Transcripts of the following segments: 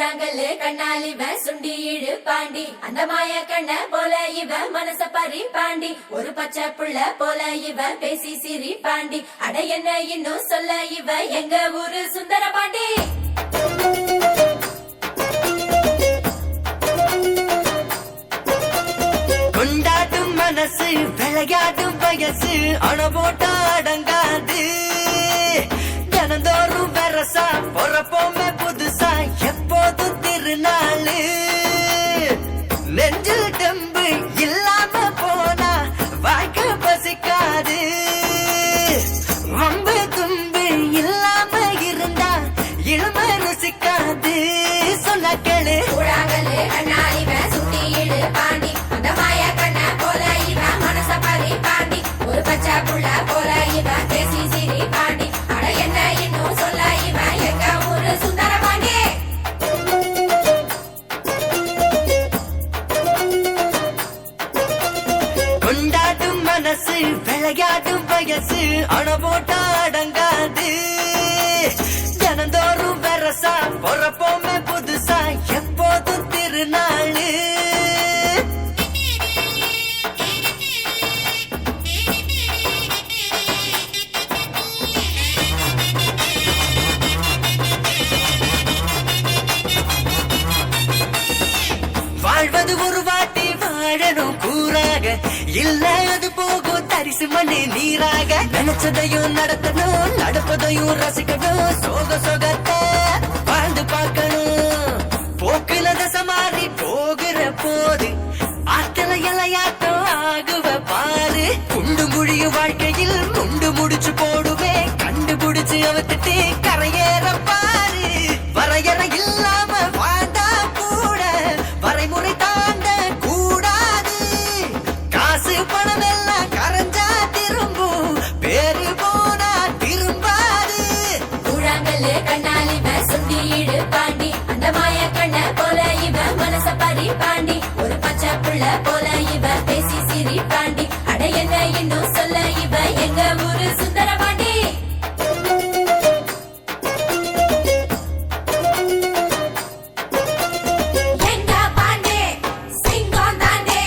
கூழாங்கல்லு கண்ணால் இவன் சுண்டி இழு பாண்டி அந்த மாய கண்ண போல இவன் மனச பறி பாண்டி ஒரு பச்சை புள்ள போல இவன் பேசி சிரி பாண்டி அட என்ன இன்னும் சொல்ல இவ எங்க ஊரு சுந்தர பாண்டி கொண்டாடும் மனசு விளையாடும் வயசு அணபோட்டா அடங்காது தினந்தோறும் வரசா பொறப்போமே புதுசா எப்போதும் திருநாளு நெஞ்சில் டெம்பு இல்லாம போனா வாழ்க்கை பசிக்காது வம்பு தும்பு இல்லாம இருந்தா இளமை ருசிக்காது சொன்ன கேளு கூழாங்கல்லு கண்ணால் இவன் சுண்டி இழு பாண்டி அந்த மாய கண்ண போல இவன் மனச பறி பாண்டி ஒரு பச்சை புள்ள போல இவன் பேசி சிரி பாண்டி அட என்ன இன்னும் சொல்ல இவன் எங்க ஊரு சுந்தர பாண்டி கொண்டாடும் மனசு விளையாடும் வயசு அணபோட்டா அடங்காது தினந்தோறும் வரசா பொறப்போமே புதுசா எப்போதும் திருநாளு வாழ்வது ஒரு வாட்டி வாழணும் கூறாக இல்ல அது போகும் தரிசு மண்ணு நீராக நினைச்சதையும் நடத்தணும் நடப்பதையும் ரசிக்கணும் சோக சோகத்தை வாழ்ந்து பார்க்கணும் போக்குல தசை மாறி போகிற போது ஆத்தல இலையாட்டம் ஆகுவ பாரு குண்டு குழிய வாழ்க்கையில் முண்டு முடிச்சு போடுவே கண்டுபிடிச்சு அவத்துட்டு கரையேற பாரு வரையற இல்லாம வாழ்ந்தா கூட வரைமுறை தாண்ட கூடாது காசு பணம் எல்லாம் கரைஞ்சா திரும்பும் பேரு போனா திரும்பாது கூழாங்கல்லு கண்ணால் இவன் சுண்டி இழு பாண்டி அந்த மாய கண்ண போல இவன் மனச பறி பாண்டி ஒரு பச்சை புள்ள போல இவன் பேசி சிரி பாண்டி அட என்ன இன்னும் சொல்ல இவ எங்க ஊரு சுந்தர பாண்டி எங்க பாண்டி சிங்கம் தாண்டி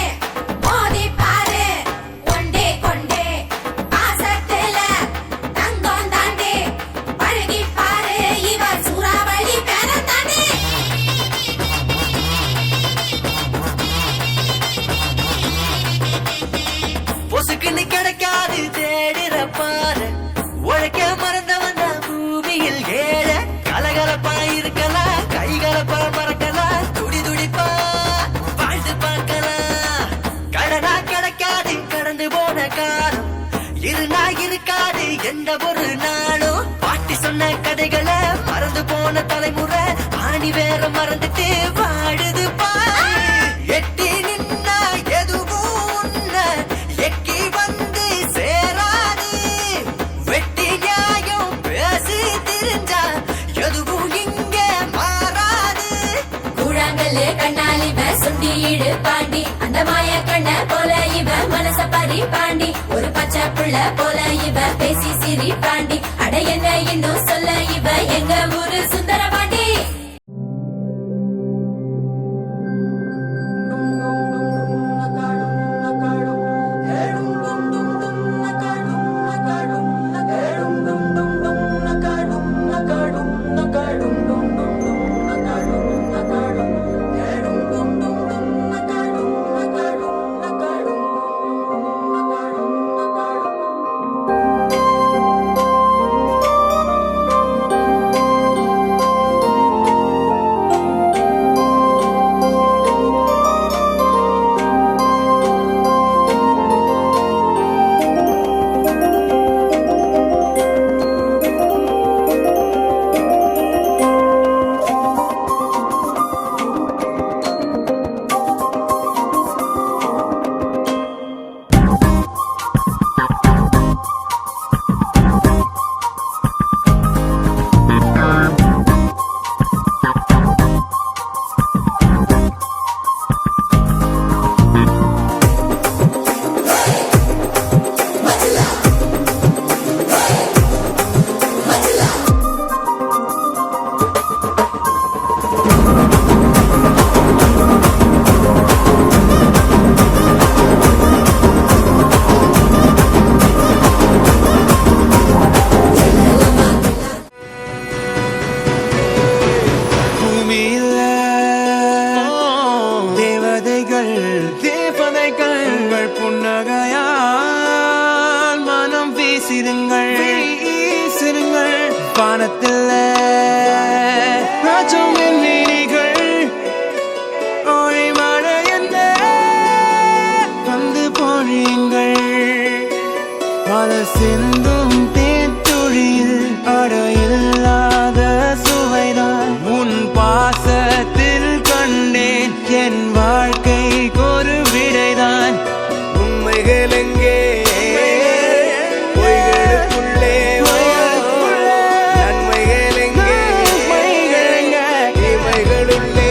மோதி பாரு ஒண்டே கொண்டே பாசத்துல தங்கம் தாண்டி பழகி பாரு இவ சூறாவளி பேர தாண்டி பொசுக்குன்னு கிடைக்காது தேடுற பாரு உழைக்க மறந்தவன் தான் பூமியில் ஏழ கலகலப்பா இருக்கலாம் கைகலப்பா மறக்கலாம் துடி துடிப்பா வாழ்ந்து பார்க்கலாம் கடனா கிடைக்காது கடந்து போன காலம் இருநா இருக்காது எந்த ஒரு நாளும் பாட்டி சொன்ன கதைகளை மறந்து போன தலைமுறை ஆணி வேற மறந்துட்டு வாழுது பாரு எட்டி நின்னா எதுவும் உன்ன எக்கி வந்து சேராது வெட்டி நியாயம் பேசி திரிஞ்சா எதுவும் இங்க மாறாது கூழாங்கல்லு கண்ணால் இவன் சுண்டி இழு பாண்டி அந்த மாய கண்ண போல இவன் மனச பறி பாண்டி ஒரு பச்சை புள்ள போல இவன் பேசி சிரி பாண்டி அட என்ன இன்னும் சொல்ல இவ எங்க ஊரு சுந்தர பாண்டி வானத்தில் ராஜம் என் விழிகள் ஒளி மழை என்ன வந்து பொழியுங்கள் பல சிந்தும் தேத்துழியில் அடையில்லாத சுவைதான் உன் பாசத்தில் கண்டேன் என் வாழ்க்கைக்கு ஒரு விடைதான் உண்மைகள் எங்கே பொய்களுக்குள்ளே நன்மைகள் எங்கே இமைகளுள்ளே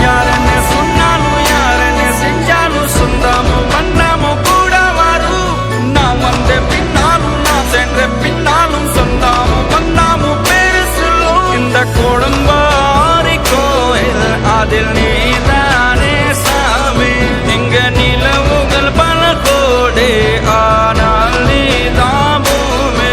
யாரன்னு சொன்னாலும் யாரன்னு செஞ்சாலும் சொந்தாமும் பண்ணாமும் கூட வரும் நான் வந்த பின்னாலும் நான் சென்ற பின்னாலும் சொந்தாமும் பண்ணாமும் பேரு சொல்லும் இந்த கொடும்பாரி கோயில் அதில் நீதானே சாமி இங்க நிலவுகள் பல கோடி ஆனால் நீதான் பூமி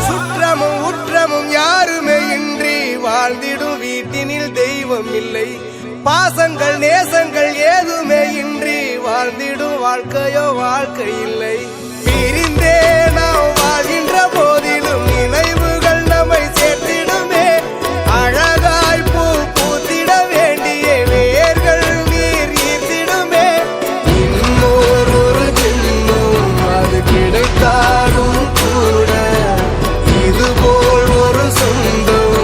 சுற்றமும் உற்றமும் யாருமே இன்றி வாழ்ந்திடும் வீட்டினில் தெய்வம் இல்லை பாசங்கள் நேசங்கள் ஏதுமே இன்றி வாழ்ந்திடும் வாழ்க்கையோ வாழ்க்கை இல்லை பிரிந்தே நாம் வாழ்கின்ற போதிலும் நினைவுகள் நம்மை சேர்த்திடுமே அழகாய் பூ பூத்திட வேண்டிய வேர்கள் நீர் ஈர்த்திடுமே இன்னொரு ஜென்மம் அது கிடைத்தாலும் கூட இதுபோல் ஒரு சொந்தம்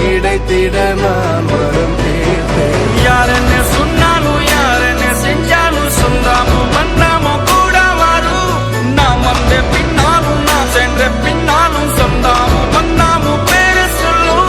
கிடைத்திட நான் வரம் கேட்டேன் யாரன்னு சொன்னாலும் யாரன்னு செஞ்சாலும் சொந்தாமும் பண்ணாமும் கூட வரும் நான் வந்த பின்னாலும் நான் சென்ற பின்னாலும் சொந்தாமும் பண்ணாமும் பேரு சொல்லும்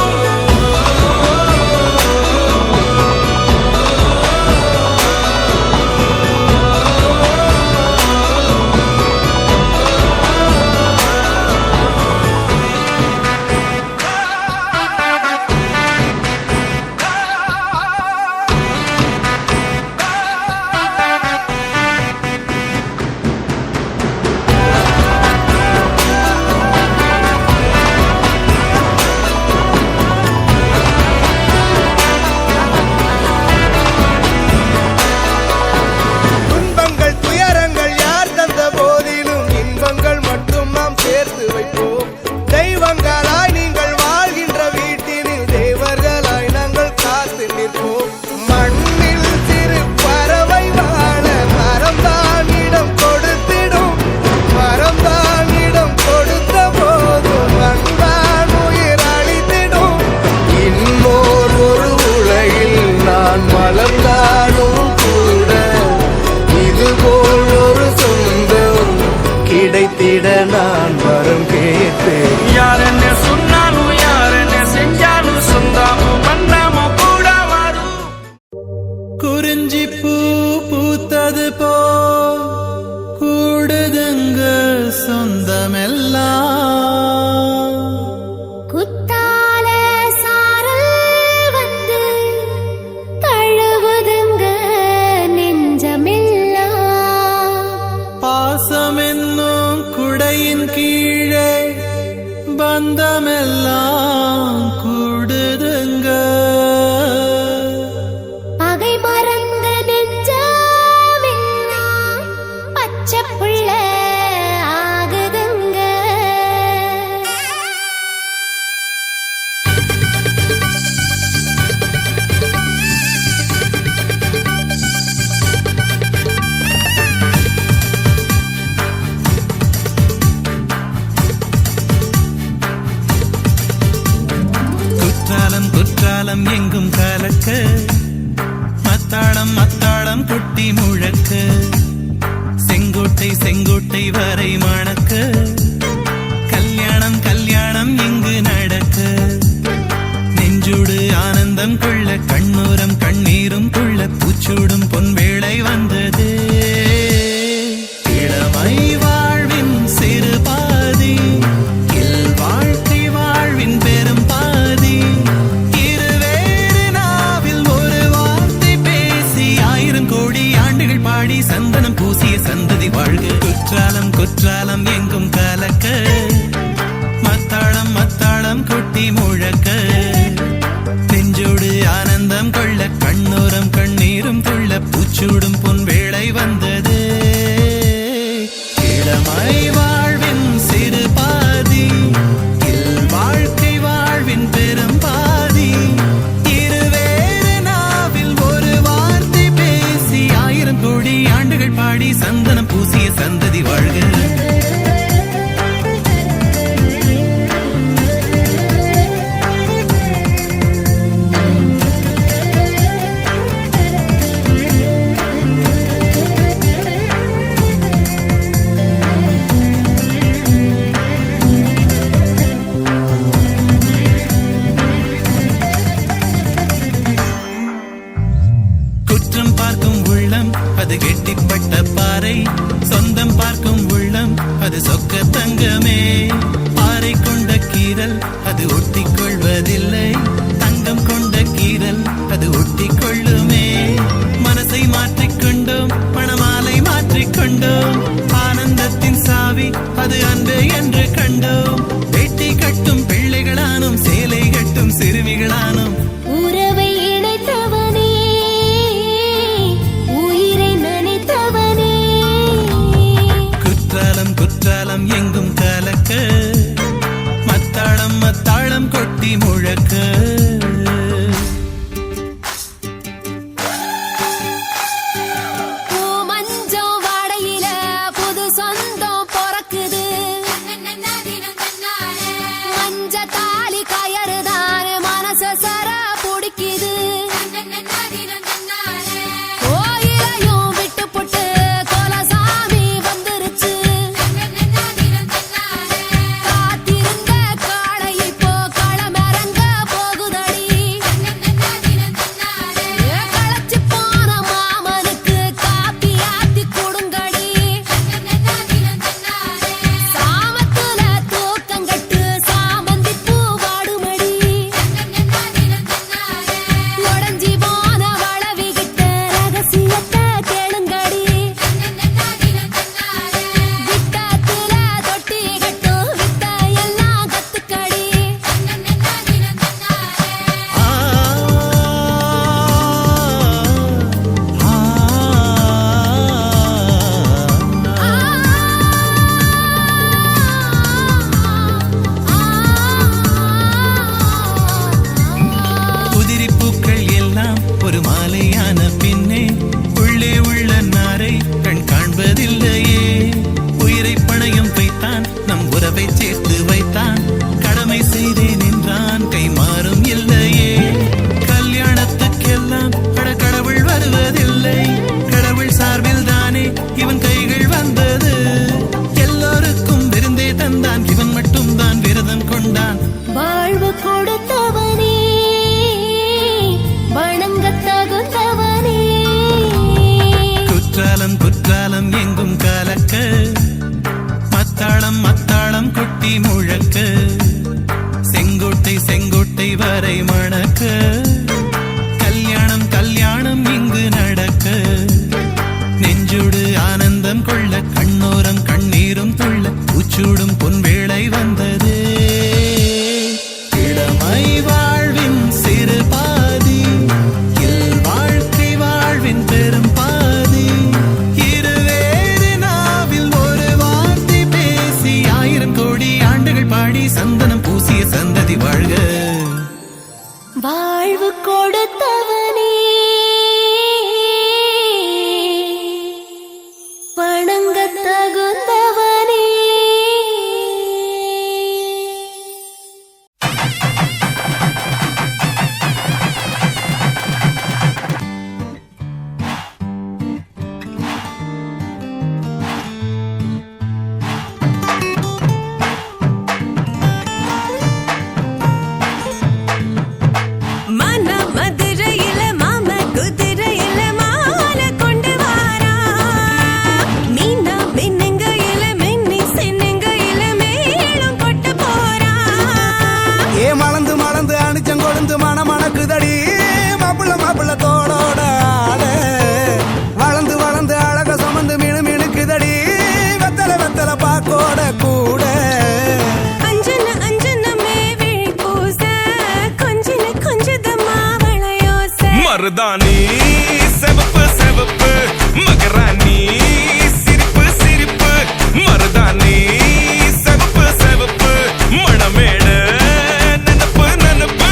துன்பங்கள் துயரங்கள் யார் தந்த போதிலும் இன்பங்கள் மட்டும் நாம் சேர்த்து வைப்போம் தெய்வங்களாய் நீங்கள் வாழ்கின்ற வீட்டினில் தேவர்களாய் நாங்கள் காத்து நிற்போம் மண்ணில் சிறு பறவை வாழ மரம்தான் இடம் கொடுத்திடும் மரம்தான் இடம் கொடுத்த போதும் மண்தான் உயிர் அளித்திடும் இன்னொரு ஒரு உலகில் நான் மலர்ந்தாலும் கூட இதுபோல் ஒரு சொந்தம் கிடைத்திட நான் வரம் கேட்பேன் யாரன்னு சொன்னாலும் யாரன்னு செஞ்சாலும் சொந்தாமும் பண்ணாமும் கூட வரும் குறிஞ்சி பூ பூத்தது போ கூடுதுங்க சொந்தமெல்லாம் குத்தால சாரல் வந்து தழுவுதுங்க நெஞ்சமெல்லாம் பாசம் என்னும் குடையின் கீழே பந்தமெல்லாம் கூடுதுங்க பகை மறந்த நெஞ்சமெல்லாம் பச்சை புள்ள ஆகுதுங்க குற்றாலம் எங்கும் கலக்க மத்தாளம் மத்தாளம் கொட்டி முழக்க செங்கோட்டை வரை மணக்க கல்யாணம் இங்கு நடக்க நெஞ்சூடு ஆனந்தம் கொள்ள கண்ணோரம் கண்ணீரும் கொள்ள பூச்சூடும் பொன்வேளை வந்தது சுற்றம் பார்க்கும் உள்ளம் அது கெட்டிப்பட்ட பாறை, சொந்தம் பார்க்கும் உள்ளம் அது சொக்க தங்கமே. பாறை கொண்ட கீரல் அது ஒட்டிக் கொள்வதில்லை, தங்கம் கொண்ட கீரல் அது ஒட்டிக் கொள்ளுமே. மனசை மாற்றிக்கொண்டோம், மணமாலை மாற்றிக்கொண்டோம், ஆனந்தத்தின் சாவி அது அன்பு என்று கண்டோம். வெட்டி கட்டும் பிள்ளைகளானோம், சேலை கட்டும் சிறுமிகளானோம். உறவை இணைத்தவனே, உயிரை நினைத்தவனே. குற்றாலம் குற்றாலம் எங்கும் கலக்க, மத்தாளம் மத்தாளம் கொட்டி முழக்க. பூமஞ்சம் வாடையில புது சொந்தம் பொறக்குது. மஞ்ச தாலி கயறுதான மனச சர பிடிக்குது. கோயிலையும் விட்டு புட்டு கோலசாமி வந்துருச்சு. காத்திருந்த காளை இப்போ களமிறங்க போகுதடி. களைச்சு போன மாமனுக்கு காப்பி ஆத்தி கொடுங்கடி. சாமத்துல தூக்கங்கட்டு சாமந்தி பூ வாடுமடி. உடஞ்சி போன வளவிகிட்ட ரகசியத்தை கேளுங்கடி. விட்டத்துல தொட்டி கட்டும் வித்த எல்லாம் கத்துக்கடி. உதிரி பூக்கள் எல்லாம் ஒரு மாலையான பின்னே, உள்ளே உள்ள நாரை கண் காண்பதில்லையே. உயிரை பணயம் வைத்தான், நம் உறவை சேர்த்து வைத்தான், கடமை செய்தேன் என்றான், கை மாறும் இல்லையே. கல்யாணத்துக்கெல்லாம் கடவுள் வருவதில்லை, கடவுள் சார்பில் தானே இவன் கைகள் வந்தது. எல்லோருக்கும் விருந்தே தந்தான், இவன் மட்டும் தான் விரதம் கொண்டான். வாழ்வு கொடுத்தவனே, வணங்கத் தகுந்தவனே. குற்றாலம் குற்றாலம் எங்கும் கலக்க, மத்தாளம் மத்தாளம் கொட்டி முழக்க. செங்கோட்டை செங்கோட்டை வரை மணக்க, கல்யாணம் கல்யாணம் இங்கு நடக்க. நெஞ்சோடு ஆனந்தம் கொள்ள, கண்ணோரம் கண்ணீரும் துள்ள, உச்சூடும் பொன்வேளை வந்தது. இளமை வாழ்வின் சிறு பாதி, இல் வாழ்க்கை வாழ்வின் பெரும் பாதி. இருவேறு நாவில் ஒரு வார்த்தை பேசி, 1000 கோடி ஆண்டுகள் பாடி, சந்தனம் பூசிய சந்ததி வாழ்க. வாழ்வு கொடுத்தவனே, வணங்கத் தகுந்தவனே. மதுரையில மாம குதிரையில மாலை கொண்டு வாரா. மீனா மின்னுங்கையில மின்னி சின்னுங்கையில மேளம் கொட்ட போறா. ஏ மலந்து மலந்து அணிச்சம் கொழுந்து மணக்குதடி, மாப்பிள்ள மாப்பிள்ள தோளோட ஆட. வளர்ந்து வளர்ந்து அழக சுமந்து மினு மினுக்குதடி, வெத்தலை வெத்தலை பாக்கோட கூட. அஞ்சன அஞ்சனமே விழி பூச, கொஞ்சின கொஞ்சதமா வளையோச. மருதாணி செவப்பு செவப்பு, மகராணி சிரிப்பு சிரிப்பு. மருதாணி செவப்பு செவப்பு, மணமேட நனப்பு நனப்பு.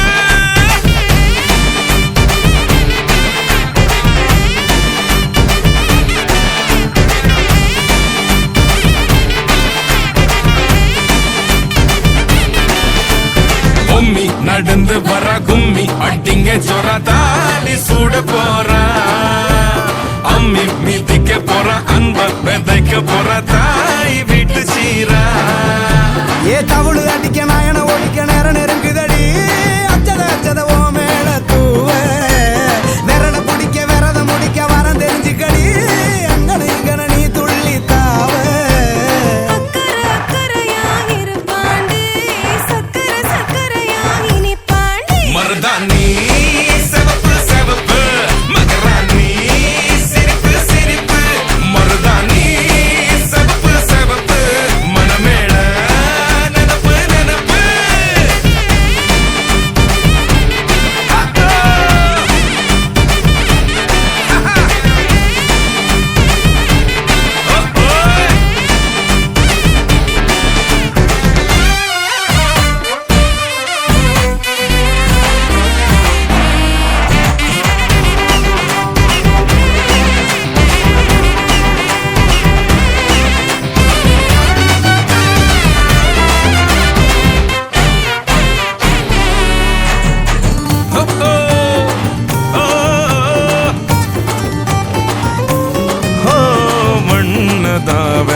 பொம்மி நடந்து வர கும்மி அட்டிங்க சொரா, தாலி சூட போறா. அம்மி மீதிக்க போற அன்ப விதைக்க போற, தாய் வீட்டு சீரா. ஏ தவுளு அடிக்க நாயன ஒழிக்க நேரம் நெருங்குதடி, அச்சத அச்சத ஓ மேல தூவ. விரட பிடிக்க விரத முடிக்க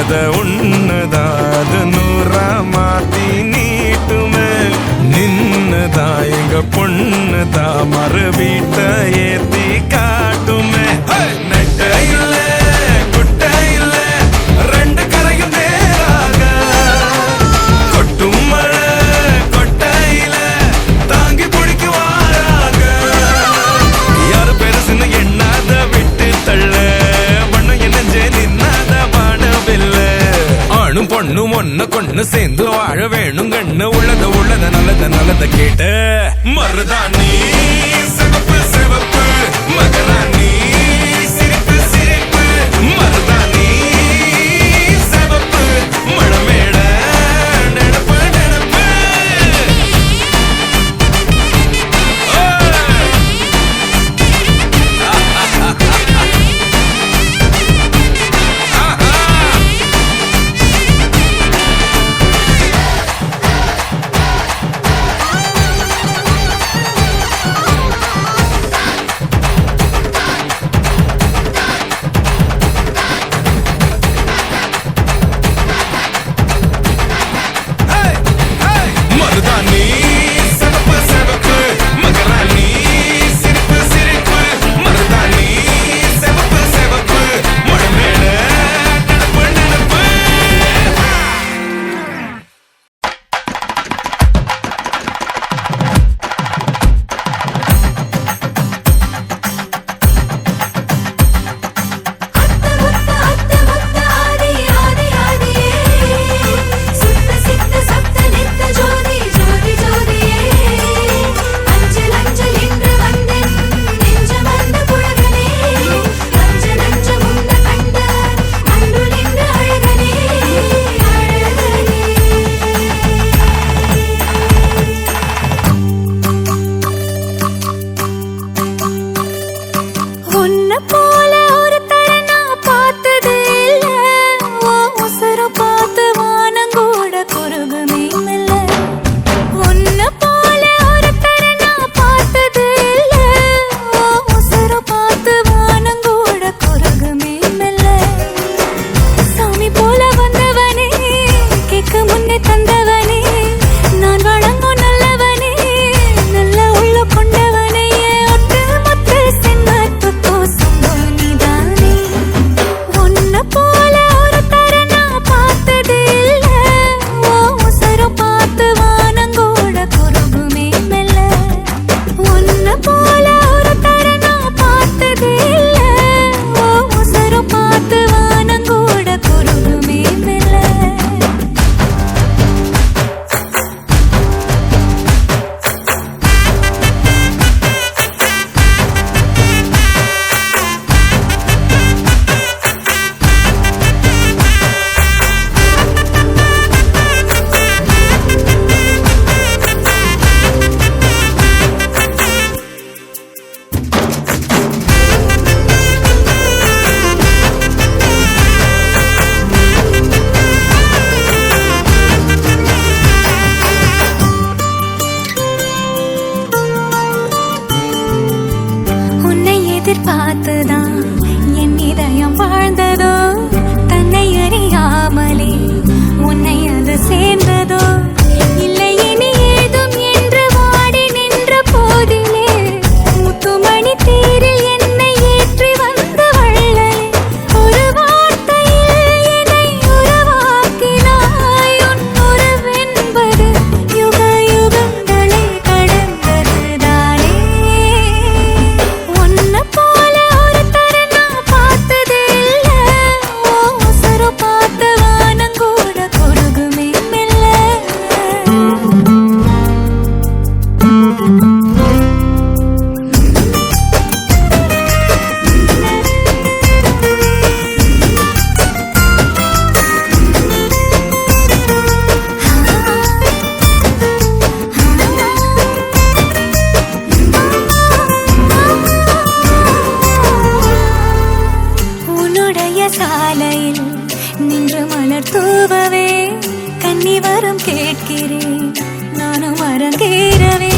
உள்ளத உன்னதாது நூறா மாத்தி நீட்டுமே நின்னுதா எங்க பொண்ணுதா மறு வீட்ட ஏத்தி காட்டுமே நெட்ட இல்ல குட்ட இல்ல ரெண்டு கரையும் நேராக கொட்டும் மழை கொட்டையில தாங்கி பிடிக்குவாராக யாரு பெருசுன்னு எண்ணாத விட்டு தள்ள வண்ணம் என்னஞ்சே நின்னாத வானவில்ல ஆணும் பொண்ணும் ஒண்ணு கொண்டு சேர்ந்து வாழ வேணும் கண்ணு உள்ளத நல்லத கேட்டு மருதாணி சிவப்பு சிவப்பு மகராணி சிரிப்பு சிரிப்பு மருதாணி சிவப்பு மழமேட நினப்பு நினப்பு மருதாணி சிவப்பு சிவப்பு மகராணி சிரிப்பு சிரிப்பு மருதாணி சிவப்பு சிவப்பு மழமேட நினப்பு நினப்பு அத்த முத்த ஆதி ஆதி ஆதியே சித்த சித்த சப்த நித்த ஜோதி ஜோதி ஜோதியே அஞ்சல் அஞ்சல் என்று வந்தேன் நெஞ்சம் வந்த புழகனே நஞ்ச முந்த கண்ட அன்று நின்ற அழகனே உன்னை போல ஒரு தடவை நான் பார்த்தது இல்ல உசரம் பார்த்து வானங்கூட குறுகுமே மெல்ல உன்னை போல ஒரு தடவை நான் பார்த்தது இல்ல உசரம் பார்த்து வானங்கூட குறுகுமே மெல்ல சாமி போல வந்தவனே கேட்க முன்னே தந்தவனே நான் வணங்கும் நல்லவனே நல்ல உள்ள கொண்டவனே ஒட்டு மொத்த சென்மத்துக்கோ சொந்தம் நீதானே உன்னை போல ஒரு தடவை நான் பார்த்தது இல்ல உசரம் பார்த்து வானங்கூட குறுகுமே மெல்ல உன்னை போல ஒரு தடவை நான் பார்த்தது இல்ல உசரம் பார்த்து வானங்கூட குறுகுமே மெல்ல உன்னை எதிர்பார்த்துதான் என் இதயம் வாழ்ந்ததோ தன்னை அறியாமலே உன்னை அது சேர்ந்ததோ இல்லை இனி ஏதும் என்று வாடி நின்ற போதிலே முத்துமணி தேரில் என்னை ஏற்றி வந்த வள்ளலே ஒரு வார்த்தையில் என்னை உருவாக்கினாய் உன் உறவென்பது யுக யுகங்களை கடந்ததுதானே உன்னை போல ஒரு தடவை நான் பார்த்தது இல்ல உசரம் பார்த்து வானங்கூட குறுகுமே மெல்ல உன்னுடைய சாலையில் நின்று மலர் தூவவே கன்னி வரம் கேட்கிறேன் நானும் அரங்கேறவே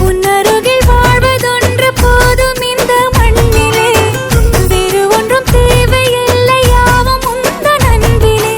உன் அருகில் வாழ்வதொன்று போதும் இந்த மண்ணிலே வேறு ஒன்றும் தேவையில்லை யாவும் உந்தன் அன்பிலே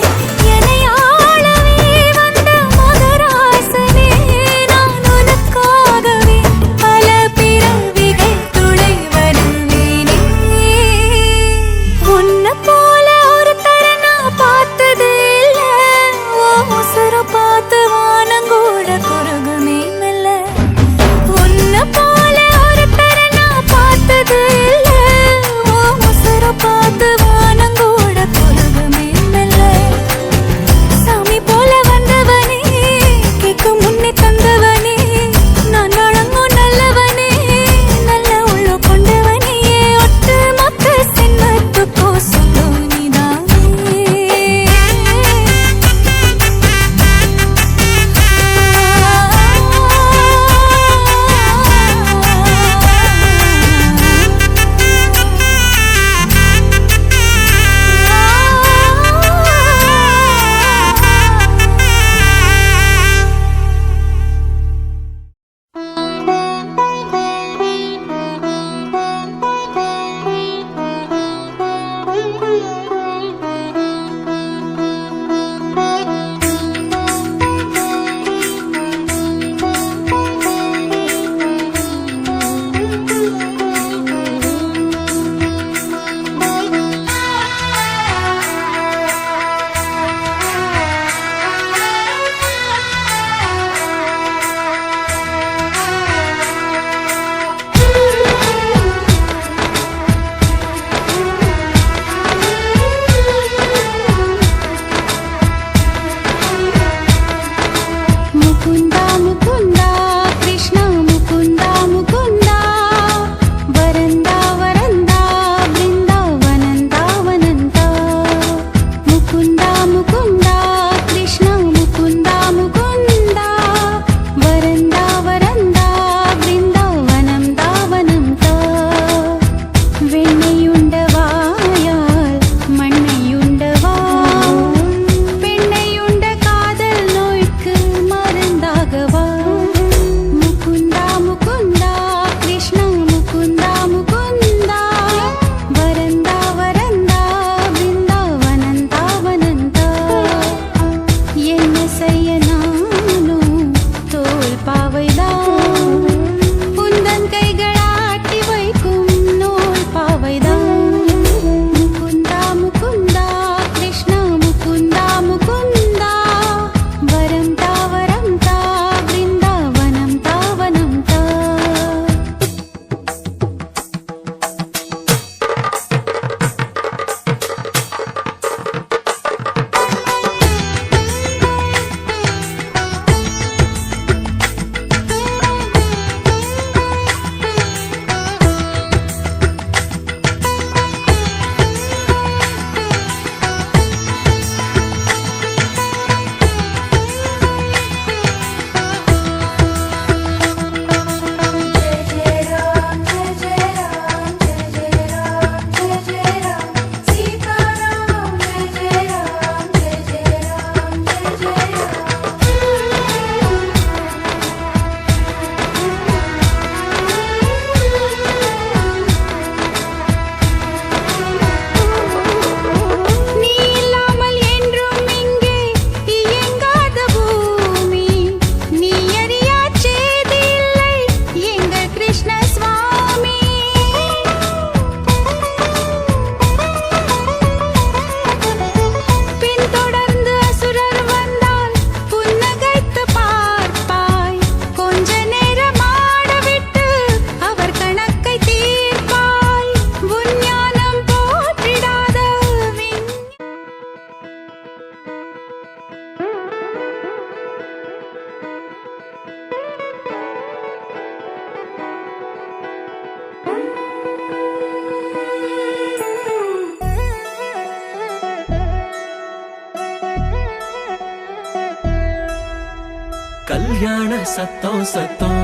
கல்யாண சத்தம் சத்தம்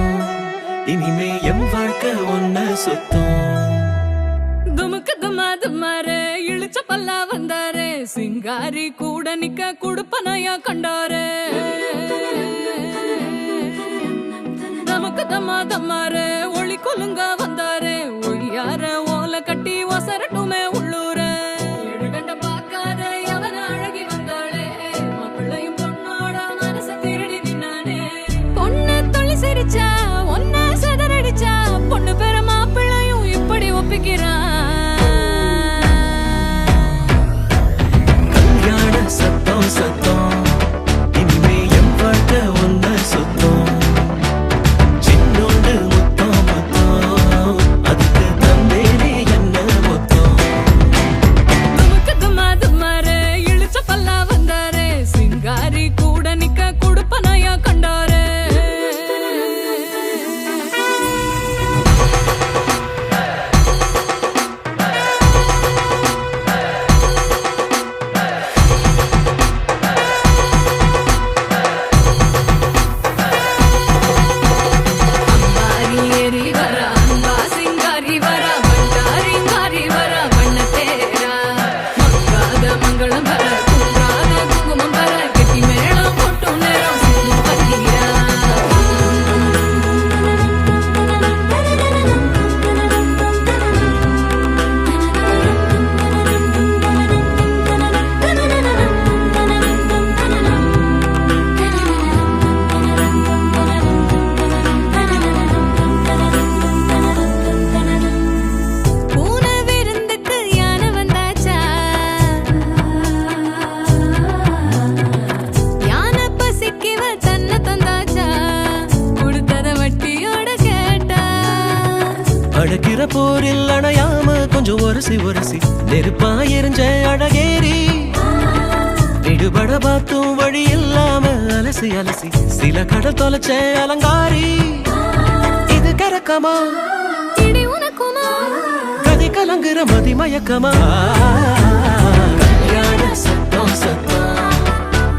இனிமே என் வாழ்க்கை ஒன்ன சுத்தம். துமுக்கு துமா துமாரே இழுச்ச பல்லா வந்தாரே சிங்காரி கூட நிக்க குடுப்பனையா கண்டாரே. நமக்கு தம்மா தம்மாரே ஒளி கொலுங்க வந்தாரே ஒய்யார ஓலை கட்டி ஒசரட்டுமே உள்ளூரே. எழுகண்ட பார்க்காத அவன அழகி வந்தாளே மாப்பிள்ளையும் பொண்ணோட மனச திருடி நின்னானே. பொண்ணு தொழி சிரிச்சா ஒன்ன செதறடிச்சா பொண்ணு பேர மாப்பிள்ளையும் இப்படி ஒப்பிக்கிறான். கல்யாண சத்தம் சத்தம் இனிமே என் வாழ்க்கை ஒன்ன சுத்தம். சின்னோண்டு முத்தம் முத்தம் அதுக்கு தந்தேனே என்ன மொத்தம். துமுக்கு துமா துமாரே இழுச்ச பல்லா வந்தாரே சிங்காரி கூட நிக்க குடுப்பனையா கண்டாரே. அம்பாரி ஏறி வரா அன்பா சிங்காரி வரா பண்டாரிங்காரி வரா வண்ண தேரா. மங்காத மங்களம் வர குன்றாத குங்குமம் வர கெட்டி மேளம் போட்டும் நேரம் சிங்கும் பன்னீரா. பூனை விருந்துக்கு யானை வந்தாச்சா யானை பசிக்கிவ தன்னை தந்தாச்சா கொடுத்தத வட்டியோட கேட்டா. அடக்கிற போரில் அணையாம கொஞ்சம் ஒரசி ஒரசி நெருப்பா எரிஞ்ச அழகேரி. இடுபட பார்த்தும் வழி இல்லாம அலசி அலசி சில கடல் தொலைச்ச அலங்காரி. இது கரக்கமா இடி உனக்குமா கதி கலங்குற மதி மயக்கமா. கல்யாண சத்தம் சத்தம்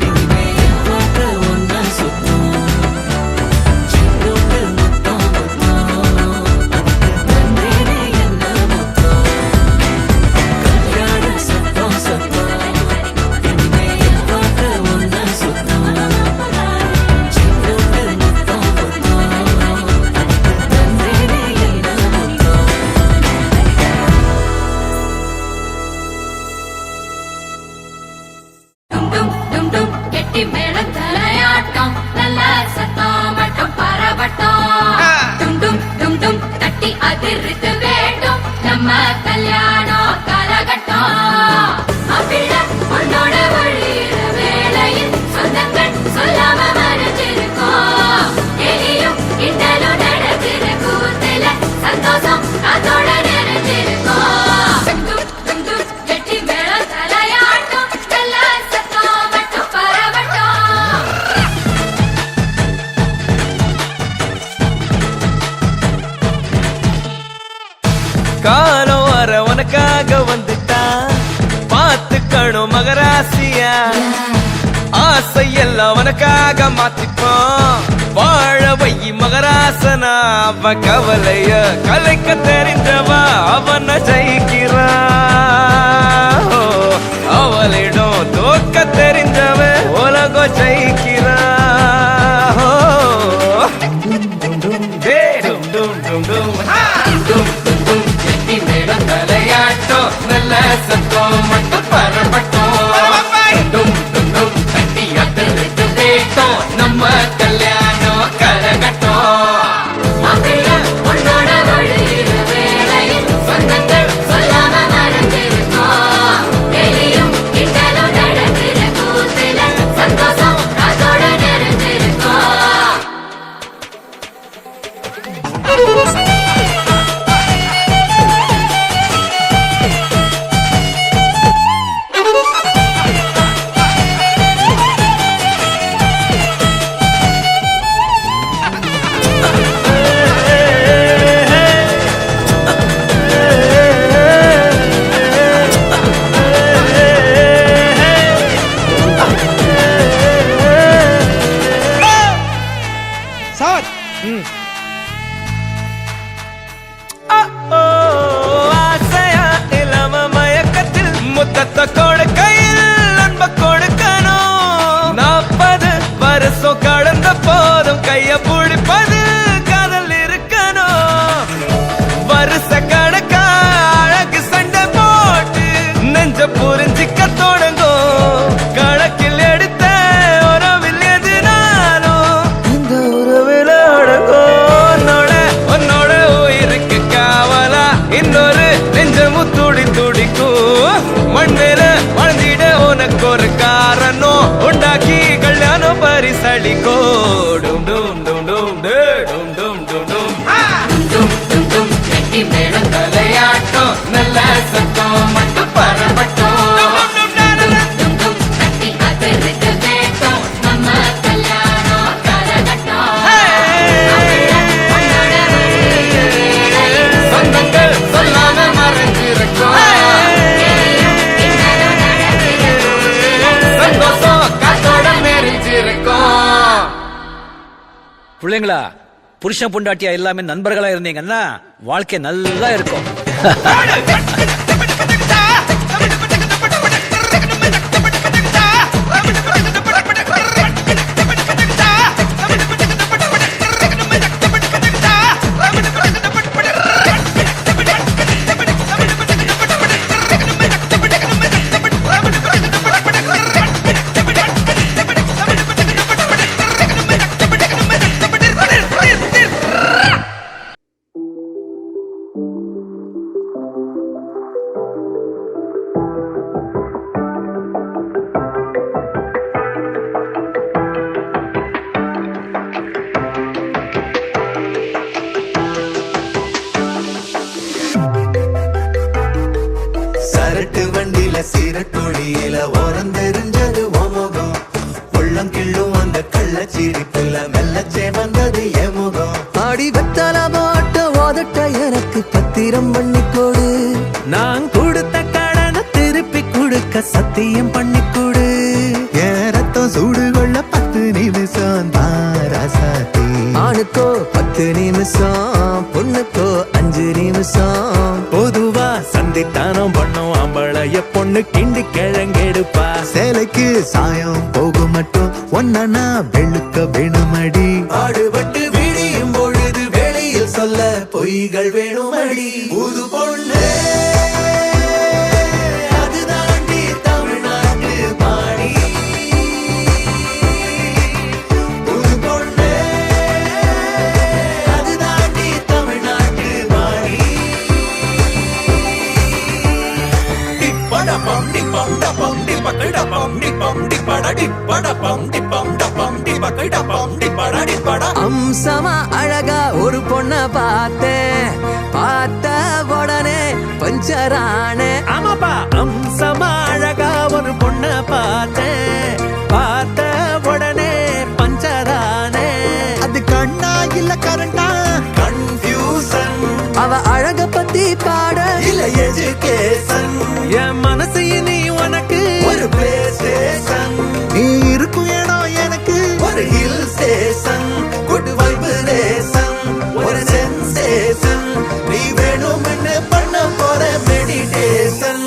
இனிமே என் வாழ்க்கை ஒன்ன சுத்தம். சின்னோண்டு முத்தம் முத்தம் அதுக்கு தந்தேனே என்ன மொத்தம். கல்யாண சத்தம் சத்தம் இனிமே என் வாழ்க்கை ஒன்ன சுத்தம். சின்னோண்டு முத்தம் முத்தம் அதுக்கு தந்தேனே என்ன மொத்தம். டும் டும் டும் டும் கெட்டி மேளம் தலையாட்டம் நல்ல சத்தம் மட்டும் பரவட்டம். டும் டும் டும் டும் தட்டி அதிர்த்து வேண்டும் நம்ம கல்யாணம் காலகட்டம். மாப்பிள்ளை பொண்ணோட வழியிற வேளையில் சொந்தங்கள் சொல்லாம மறைஞ்சிருக்கோம். எலியும் கிண்டலும் நடக்கிற கூத்துல சந்தோஷம் அதோட நிறைஞ்சிருக்கோம். டும் டும் டும் டும் கெட்டி மேளம் தலையாட்டம் நல்ல சத்தம் மட்டும் பரவட்டம். காலம் வர உனக்காக வந்துட்டா பார்த்துக்கணும் மகராசியா. ஆசை எல்லாம் உனக்காக மாத்திப்போம் வாழ வை மகராசனா. அவ கவலைய கலைக்க தெரிஞ்சவா அவன ஜெயிக்கிறா. அவளிடம் தோக்க தெரிஞ்சவ உலகம் ஜெயிக்கிறா. டும் டும் டும் டும் ஹா! டும் டும் டும் கெட்டி மேளம் தலையாட்டம் நல்ல சத்தம் மட்டும் பரவட்டும். டும் டும் டும் தட்டி அதிர்த்து வேட்டம் நம்ம கல்யாணம் கரகட்டும். மாப்பிள்ளை பொண்ணோட வழியிற வேளையில் சொந்தங்கள் சொல்லாம மறைஞ்சிருக்கோம். எலியும் கிண்டலும் நடக்கிற கூத்துல சந்தோஷம் அதோட நிறைஞ்சிருக்கோம். சளிக்கோ டும் டும் டும் டும் டே டும் டும் டும் டும் டும் டும் டும் கெட்டி மேளம் தலையாட்டம் நல்ல சத்தம் மட்டும் பரபட்டம் டும் டும் தட்டி அதிர்ந்து வேட்டம் நம்ம கல்யாணம் கரகட்டம் சொந்தங்கள் சொல்லாம மறைஞ்சிருக்கோம் சந்தோஷம் காத்தோட மெரிஞ்சிருக்கோம். பிள்ளைங்களா புருஷன் பொண்டாட்டியா எல்லாமே நண்பர்களா இருந்தீங்கன்னா வாழ்க்கை நல்லா இருக்கும். சரட்டு வண்டியில சீரட்டொழியில ஓரம் தெரிஞ்சது ஓமுகம் உள்ளம் கிள்ளும் அந்த கள்ளச்சிரிப்புல மெல்லச்சே வந்தது எமுகம் ஆடி வெத்தல போட்ட ஓதட்ட எனக்கு பத்திரம் பண்ணி கொடு நான் கொடுத்த கடனை திருப்பி கொடுக்க சத்தியம் பண்ணி கொடு என் ரத்தம் சூடு கொள்ள 10 நிமிஷம் தாராசாத்தி ஆணுக்கோ 10 நிமிஷம் பொண்ணுக்கோ 5 நிமிஷம் பொதுவா சந்தித்தானம் பண்ணும் ஆம்பளைய பொண்ணு கிண்டி கிழங்கெடுப்பா. சேலைக்கு சாயம் போகும் மட்டும் ஒன்னா வெளுக்க வேணுமடி ஆடுபட்டு விடியும் பொழுது வெளியில் சொல்ல பொய்கள் வேணுமடி புது பொண்ணு அதுதாண்டி தமிழ்நாட்டு பாடி புது பொண்ணு அதுதாண்டி தமிழ்நாட்டு பாடி டிப்படபம் டிப்பம் டபம் டிப்பகடபம் டிப்பம் டிப்படடிப்படபம் டிப்பம் டபம் டிப்பகடபம் டிப்படடிப்பட அம்சமா அழகா ஒரு பொண்ண பார்த்தேன் பார்த்த உடனே பஞ்சரானே. ஆமாப்பா அம்சமா அழகா ஒரு பொண்ண பார்த்தேன் பார்த்த உடனே பஞ்சரானே. அது கண்ணா இல்ல கரண்டா கன்ஃபியூசன் அவ அழக பத்தி பாட இல்ல எஜுகேஷன் என் மனசு இனி உனக்கு ஒரு பிளே ஸ்டேஷன் நீ இருக்கும் இடம் எனக்கு ஒரு ஹில் ஸ்டேஷன் குட் வைப்ரேஷன் ஒரு சென்சேஷன் நீ வேணும்னு பண்ண போற மெடிடேஷன்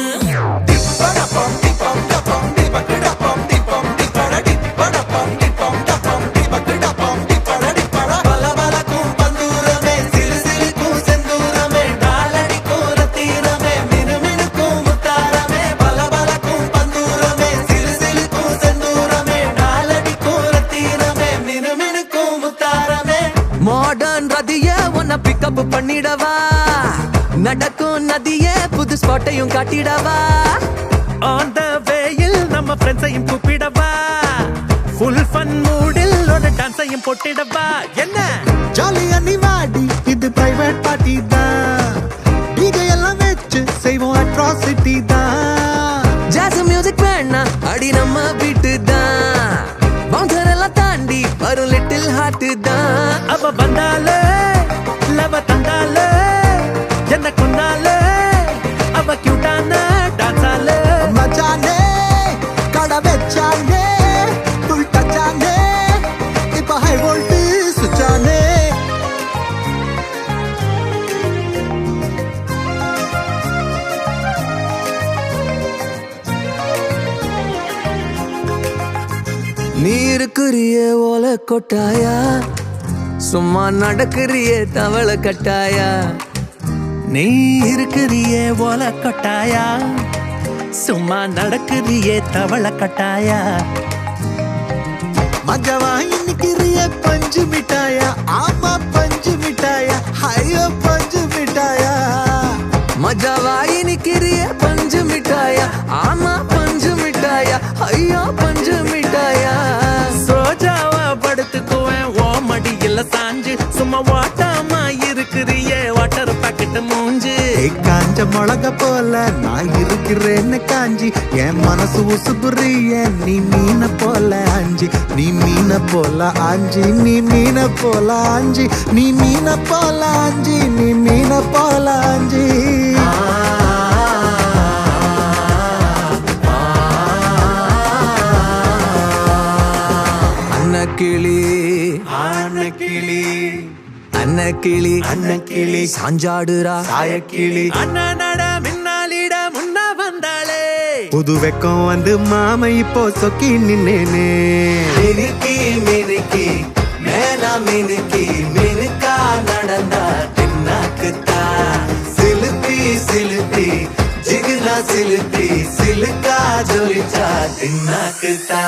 டிப்படபம் டிப்பம் டபம் டிப்பகடபம் டிப்பம் டிப்படடிப்படபம் டிப்பம் டபம் டிப்பகடபம் டிப்படடிப்பட பலபலக்கும் பந்தூரமே சிலு சிலுக்கும் செந்தூரமே டாலடிக்கும் ரத்தினமே மினுமினுக்கும் முத்தாரமே பலபலக்கும் பந்தூரமே சிலு சிலுக்கும் செந்தூரமே டாலடிக்கும் ரத்தினமே மினுமினுக்கும் முத்தாரமே. மாடர்ன் ரதிய உன்னை பிக்கப் பண்ணிடவா நடக்கும் நதிய புது ஸ்பாட்டையும் காட்டிடவா ஆன் த வேயில் நம்ம ஃப்ரெண்ட்ஸையும் கூப்பிடவா ஃபுல் ஃபன் மூடில் ஒரு டான்ஸையும் போட்டிடவா என்ன ஜாலியா நீ வாடி இது பிரைவேட் பார்ட்டி தான் டிஜே எல்லாம் வச்சு செய்வோம் அட்ராசிட்டி தான் ஜாஸ் மியூசிக் வேணா அடி நம்ம வீட்டு தான் பவுன்சர் எல்லாம் தாண்டி வரும் லிட்டில் ஹார்ட் தான் அவ வந்தாலே லவ தந்தாலே என்ன கொண்டாலே அவ கியூட்டான டான்ஸாலே மச்சானே கடை வச்சானே துள் டச்சானே இப்ப ஹை வோல்ட் சுச்சானே நீருக்குரிய ஓல கொட்டாயா சும்மா நடக்குறிய தவள கட்டாயா நீ இருக்கிறியே ஓல கொட்டாயா சும்மா நடக்குறியே தவள கட்டாயா மஜவா இன்னைக்கிறிய பஞ்சு மிட்டாயா ஆமா பஞ்சு மிட்டாயா ஐயோ பஞ்சு மிட்டாயா மஜாவா இனிக்கிறிய பஞ்சு மிட்டாயா ஆமா பஞ்சு மிட்டாயா ஐயோ பஞ்சு மிட்டாயா சோஜாவா சும்மா வாட்டாம இருக்கிறியே வாட்டர் பாக்கெட் மூஞ்சி. காஞ்ச மிளக போல நான் இருக்கிறேன்னு காஞ்சி என் மனசு உசுபுரிய நீ மீன போல ஆஞ்சி நீ மீன போல ஆஞ்சி நீ மீன போல ஆஞ்சி நீ மீன போல ஆஞ்சி நீ மீன போல ஆஞ்சி. அன்னக்கிளி அன்னக்கிளி அன்னக்கிளி அன்னக்கிளி சாஞ்சாடுறா சாயக்கிளி அண்ணனட மின்னாலிட முன்ன வந்தாளே புது வெக்கம் வந்து மாமா இப்போ சொக்கி நின்னேனே. மினுக்கி மினுக்கி மேலா மினுக்கி மினுக்கா நடந்தா தின்னாக்குத்தா சிலுப்பி சிலுப்பி ஜிகினா சிலுப்பி சிலுக்கா ஜொலிச்சா தின்னாக்குத்தா.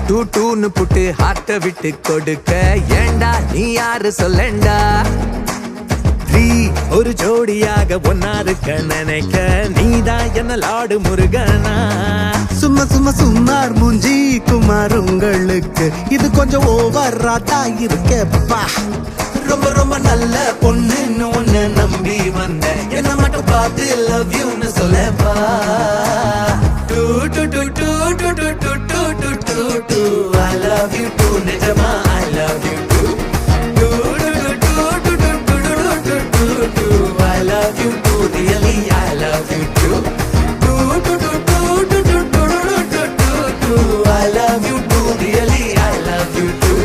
டூ டூன்னு புட்டு ஹார்ட்ட விட்டு கொடுக்க ஏண்டா நீ யாரு சொல்லண்டா. ஒரு ஜோடியாக ஒன்னா இருக்க நினைக்க நீதான் என்ன லாடு முருகனா. சும்மா சும்மா சுமார் மூஞ்சி குமார் உங்களுக்கு இது கொஞ்சம் ஓவராட்டா இருக்கேப்பா. ரொம்ப ரொம்ப நல்ல பொண்ணுன்னு உன்னை நம்பி வந்த என்ன மட்டும் பார்த்து லவ் யூன்னு சொல்லப்பா. டூ டூ டூ டூ டூ டூ டூ டூ டூ டூ டூ I love you too நிஜமா I love you too. டூ டூ டூ டூ டூ டூ டூ டூ டூ I love you too really I love you too. டூ டூ டூ டூ டூ டூ டூ டூ டூ I love you too really I love you too.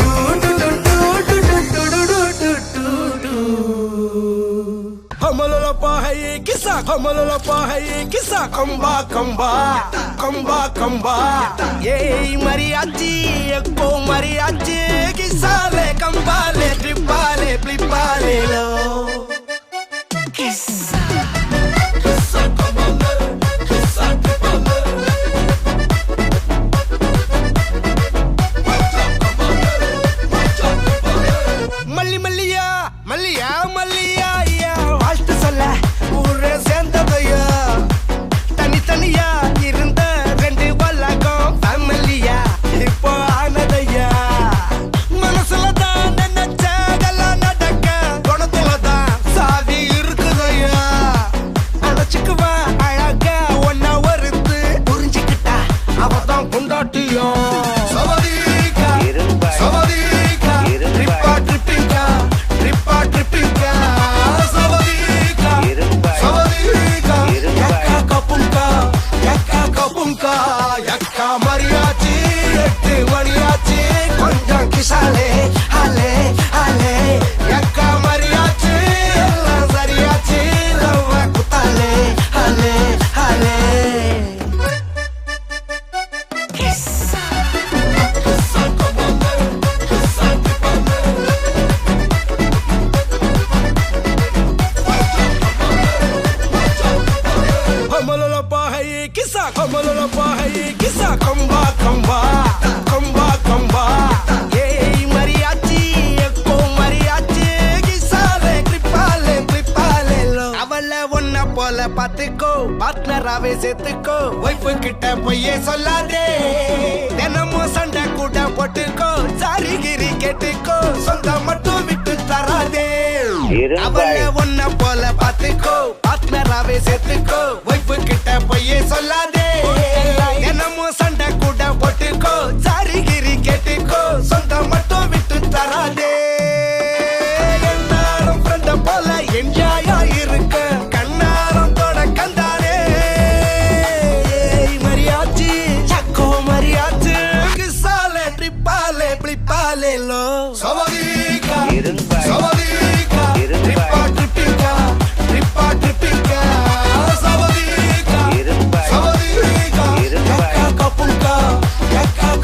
டூ டூ டூ டூ டூ டூ டூ டூ. Kamalolapa hai kisa kamalolapa hai kisa kamba kamba kamba kamba ye mariachi ekko mariachi kisale kambale tripale plipale lo kisa kisa kambale kisa tripale malli malliya malliya malliya ஊரே சேர்ந்ததையா தனித்தனியா இருந்த ரெண்டு வல்லகம் ஃபேமிலியா இப்போ ஆனதையா. மனசுலதான் நினைச்சதெல்லாம் நடக்க குணத்துலதான் சாதி இருக்குதையா. அழைச்சுக்குவா அழகா ஒன்னா வருத்து புரிஞ்சுக்கிட்டா அவதான் கொண்டாட்டியும். சவதிக்கா சவதிக்கா ட்ரிப்பா ட்ரிப்பிங்கா ட்ரிப்பா ட்ரிப்பிங்கா yakka mariachi எட்டு மணியாச்சு கொஞ்சம் கிசாலே ஹலே ஹலே yakka mariachi எல்லாம் சரியாச்சு லவ் குத்தாலே ஹலே ஹலே. Kamalolapa hai kisa kamba kamba kamba kamba ye mariachi ekko mariachi kisale tripale tripale lo avalla onna pola pathukko partnerave settukko wife kitta poye sollade denamo sanda kuda pottukko sarigiri kettukko sonda mattu vittu tarade avalla onna pola pathukko partnerave settukko wife kitta poye sollade என்னமோ சண்டை கூட போட்டுக்கோ சாரிகிரி கேட்டுக்கோ சொந்த மட்டும் விட்டு தராதே. என்னாலும் ஃப்ரெண்ட போல என்ஜாயா இருக்க கண்ணாரம் தொட கந்தாரே மரியாச்சி சக்கோ மரியாச்சி கிசாலே ட்ரிப்பாலே பிளிப்பாலே லோ சவதிக்கா சவதிக்கா ட்ரிப்பா ட்ரிப்பிங்கா ட்ரிப்பா ட்ரிப்பிங்கா சவதிக்கா சவதிக்கா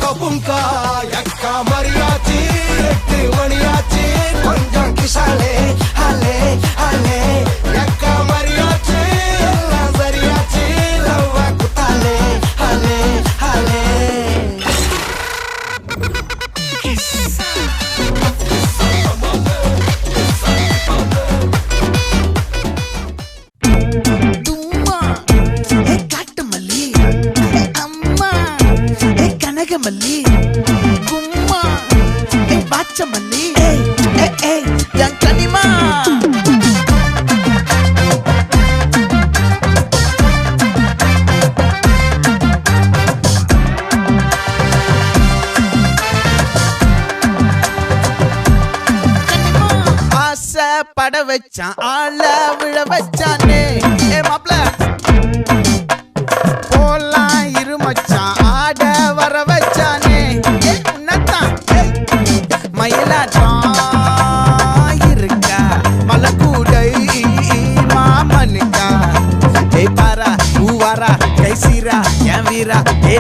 kapunka yakka mariachi எட்டு மணியாச்சு கொஞ்சம் கிசாலே ஹலே ஹலே yakka mariachi எல்லாம் சரியாச்சு லவ் குத்தாலே ஹலே ஹலே. பாச்சமல்லி என் கனிமா பட வச்சான் ஆள விழ வச்சானே மாப்ள போலாம் இருமச்சான் ஆட வர வச்சானே உன்னத்தான் மயிலாட்டம் இருக்கா மலக்கூடை மாமனுக்கா பாரா பூவாரா கைசீரா என் வீரா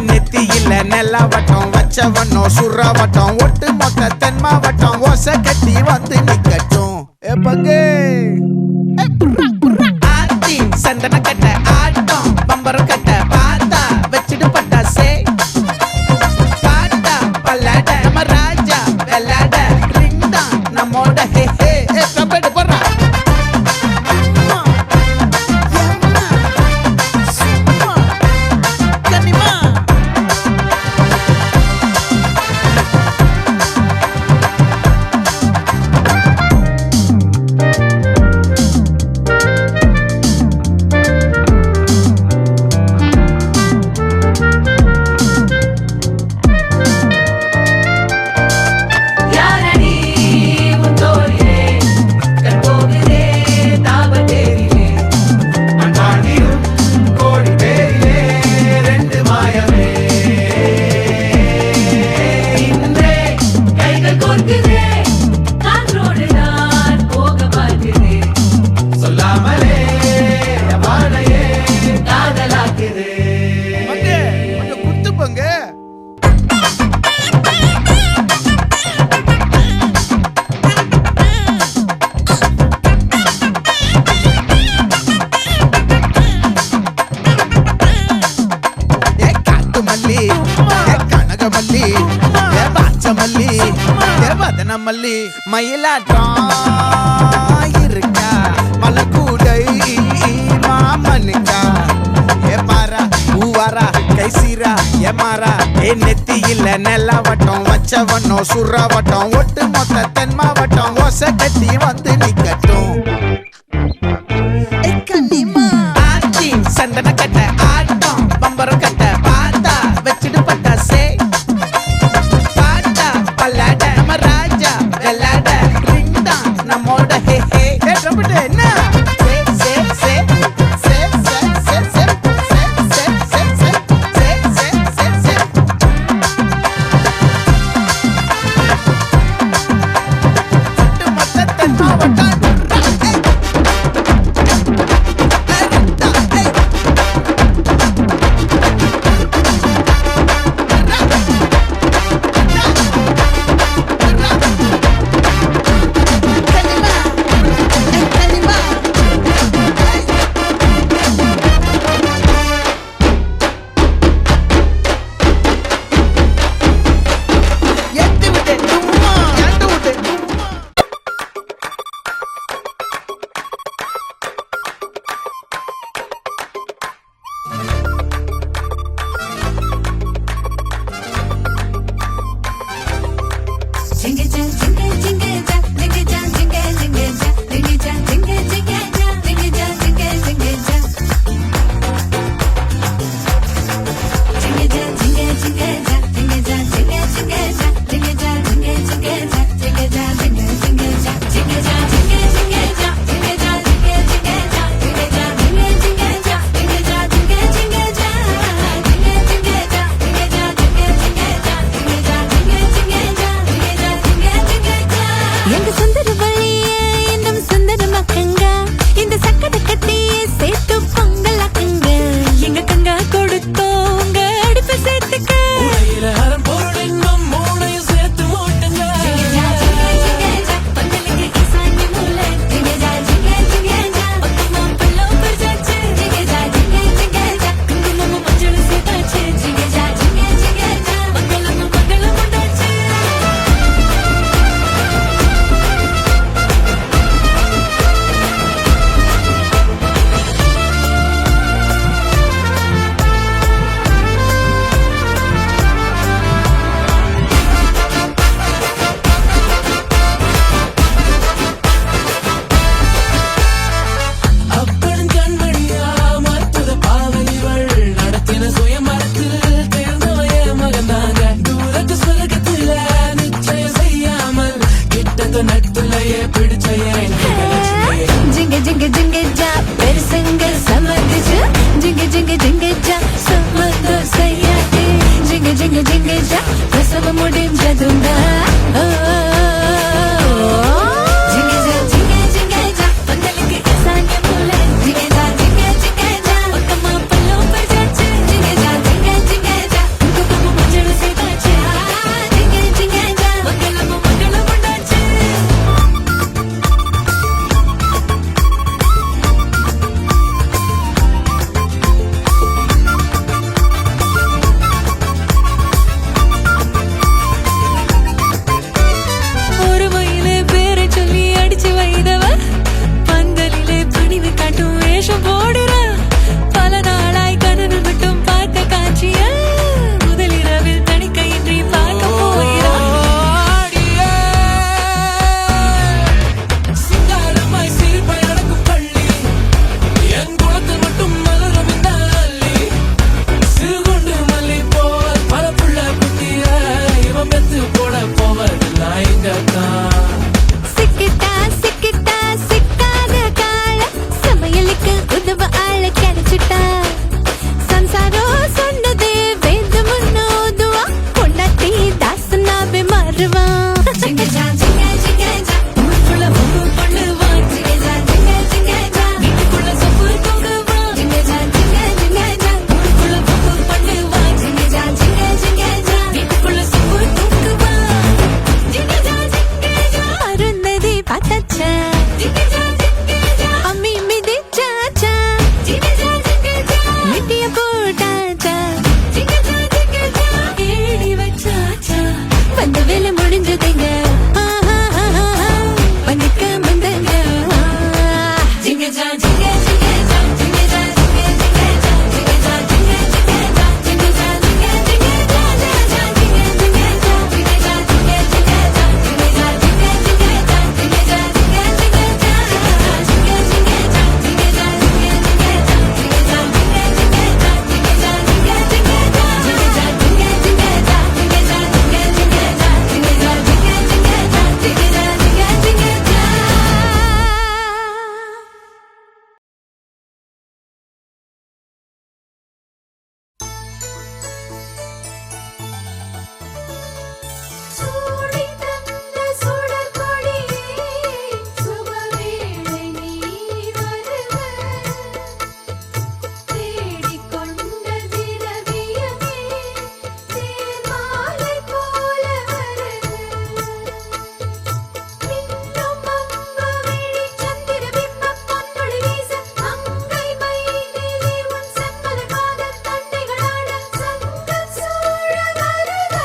நெத்தி இல்ல நெல்லா வட்டம் வச்சவனோ சுறா வட்டம் ஒட்டு மொத்த தென் மாவட்டம் ஓசை கட்டி வந்து நிக்கட்டும் பங்கே ஆத்தி சந்தன கட்ட ஆட்டம் பம்பரம் கட்ட பாத்தா வச்சிட்டு பட்டாசே பாட்டா பல்லாட நம்ம ராஜா வெள்ளாட ரிங் தான் நம்மோட ஹே ஹே கம்பெடு போடுறா கனிமா யாரடி முத்தோரிலே கற்போகிலே தாபத்தேரிலே மண்பாண்டியும் கோடி பேரிலே ரெண்டு மாயமே இன்றே கைகள் கோர்க்குதே காற்றோடு நான் போக பார்க்குதே சொல்லாமலே வாழையே காதலாக்குதே பங்கே கொஞ்சம் குத்து பங்கே காட்டு மல்லி கனக மல்லி பாச்ச மல்லி வதன மல்லி மயிலாட்டம் இருக்கா மலக்கூடை மாமனுக்கா பாரா பூவாரா கைசீரா மாறா நெத்தி இல்ல நெல்லா வட்டம் வச்சவனோ சுறா வட்டம் ஒட்டு மொத்த தென் மாவட்டம் ஓசை கட்டி வந்து நிக்கட்டும் ஆச்சி சந்தன கட்ட ஆட்டம் பம்பரம் கட்ட பாத்தா வச்சிட்டு பட்டாசே பாட்டா பல்லாட நம்ம ராஜா வெள்ளாட ரிங் தான் நம்மோட ஹே ஹே என்ன மொத்த தென் மாவட்டம் வந்ததுண்டா ஓ, ஜிங்கஜா ஜிங்கஜா பந்தலுக்கு சாங்கியம் போல ஜிங்கஜா ஜிங்கஜா பக்கமா பல்லும் பறிச்சாச்சு ஜிங்கஜா ஜிங்கஜா குங்குமம் மஞ்சள் சேர்த்தாச்சு ஜிங்கஜா மங்களமும் மங்களம் உண்டாச்சு ஒரு மயிலே பேரை சொல்லி அடிச்சு வைதவ பந்தலிலே பணிவு காட்டும் வேஷம் போடுறா பல நாளாய் கனவில் மட்டும் பார்த்த காட்சிய முதலிரவில் தணிக்கையின்றி பார்க்க போகிறா சிங்காரமாய் சிரிப்பாய் நடக்கும் பள்ளி என் குளத்தில் மட்டும் மலரும் இந்த அள்ளி சிறுகுண்டு மல்லி போல் பல புள்ள குட்டிய இவன் பெத்து போட போவதில்லை இங்கத்தான் சிக்கிட்டா சிக்கிட்டா சிக்காத கால சமையலுக்கு உதவ ஆள கிடைச்சிட்டா சம்சாரம் சொன்னதே வேத முன்னோதுவா பொண்டாட்டி தாசனாவே மாறுவா ஜிங்கஜா ஜிங்கஜா ஊருக்குள்ள ஊரு பண்ணுவா ஜிங்கஜா ஜிங்கஜா வீட்டுக்குள்ள சொப்பு தூங்குவா ஜிங்கஜா ஜிங்கஜா ஊருக்குள்ள ஊரு பண்ணுவா ஜிங்கஜா ஜிங்கஜா வீட்டுக்குள்ள சொப்பு தூங்குவா ஜிங்கஜா ஜிங்கஜா அருந்ததி பார்த்தாச்சா ஜிங்கஜா ஜிங்கஜா அம்மி மிதிச்சாச்சா ஜிங்கஜா ஜிங்கஜா மிட்டிய போட்டாச்சா ஜிங்கஜா ஜிங்கஜா ஏடி வச்சாச்சா வந்த வேலை முடிஞ்சதுங்க வந்துக்க வந்தங்க ஜிங்கஜா ஜிங்கஜா ஜிங்கஜா ஜிங்கஜா ஜிங்கஜா ஜிங்கஜா ஜிங்கஜா ஜிங்கஜா சூடி தந்த சுடர்கொடி சுபவேளை நீ வருக தேடிக்கொண்ட திரவியமே தேர்மாலை போல வருக மின்னும் அம்பவிழி சந்திர பிம்பம் பொன்னொளி வீச அங்கை மைதிலி உன் செம்மல பாத தண்டைகளாட சங்கம் சூழ வருக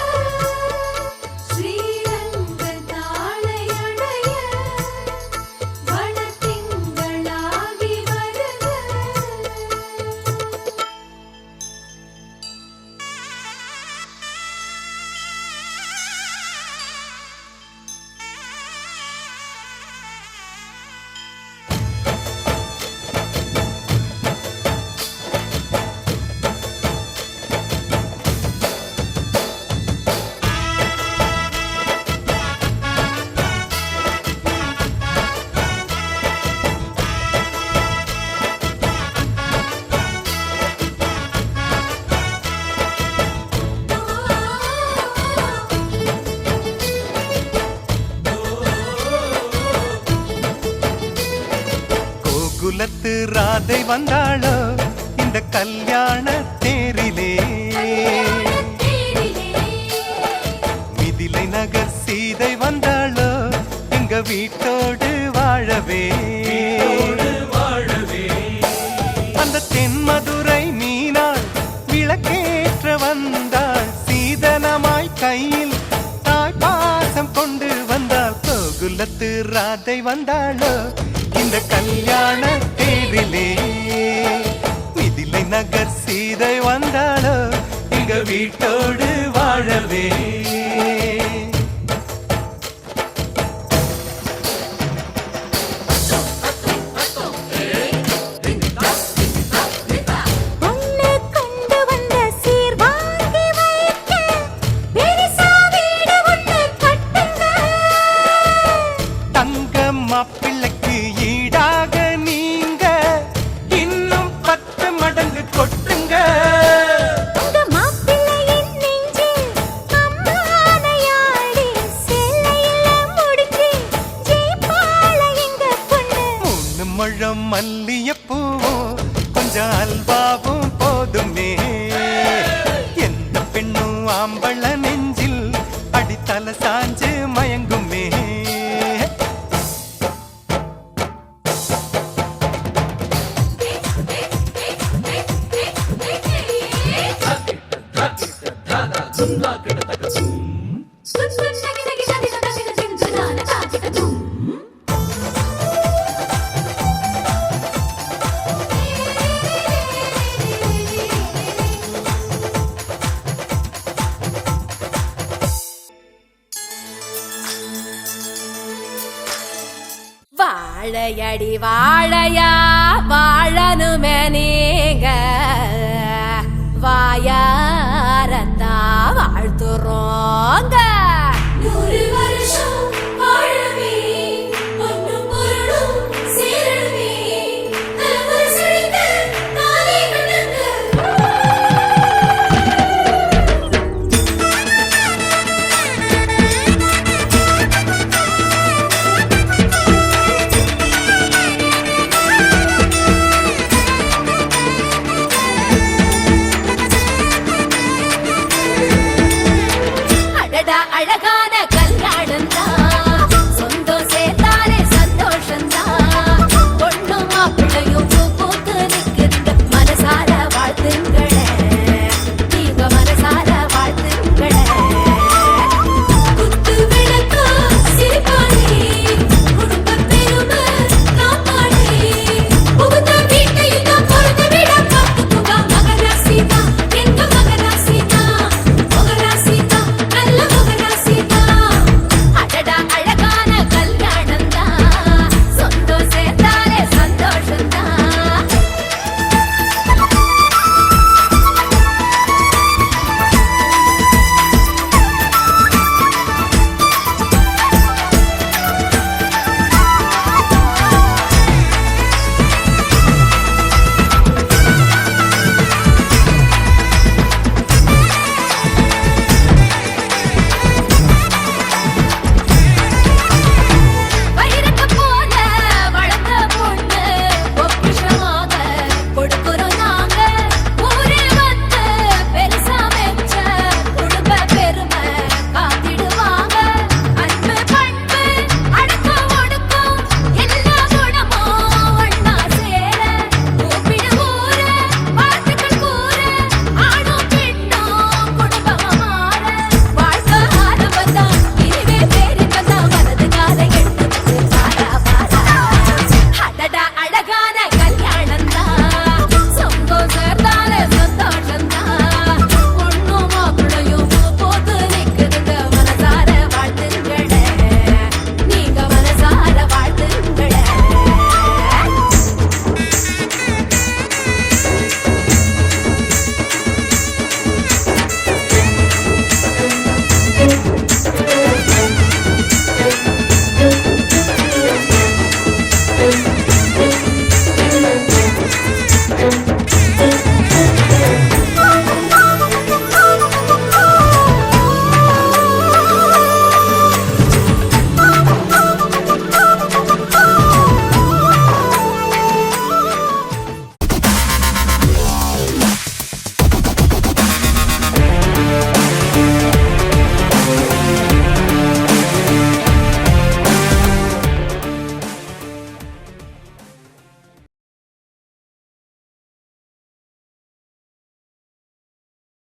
ஸ்ரீரங்க தாளையடைய வனத்திங்களாகி வருக கோகுலத்து ராதை வந்தாளோ இந்த கல்யாண தேரிலே மிதிலை நகர் சீதை வந்தாளோ எங்க வீட்டோடு வாழவே அந்த தென்மதுரை மீனாள் விளக்கேற்ற வந்தாள் சீதனமாய் கையில் தாய் பாசம் கொண்டு வந்தாள் கோகுலத்து ராதை வந்தாளோ இந்த கல்யாண தேரிலே மிதிலை நகர் சீதை வந்தாளோ எங்க வீட்டோடு வாழவே ஒன்னு கொண்டு வந்த சீர் வாங்கி வைக்க பெரிசா வீடு ஒன்னு கட்டுங்க தங்க மாப்பிள்ளைக்கு ஈடாக நீங்க இன்னும் 10 மடங்கு கொட்டுங்க உங்க மாப்பிள்ளையின் நெஞ்சில் அம்மானையா மல்லியப்பூவும் கொஞ்சம் அல்வாவும் போதுமே எந்த பெண்ணும் ஆம்பள நெஞ்சில் அடித்தல சாஞ்சு மயங்குமே வாழையடி வாழையா வாழனுமே நீங்க வாயாரத்தா வாழ்த்துறோங்க 100 வருஷம் வாழவே பொன்னும் பொருளும் சேரவே தலைமுறை செழிக்க தாலி கட்டுங்க அழகான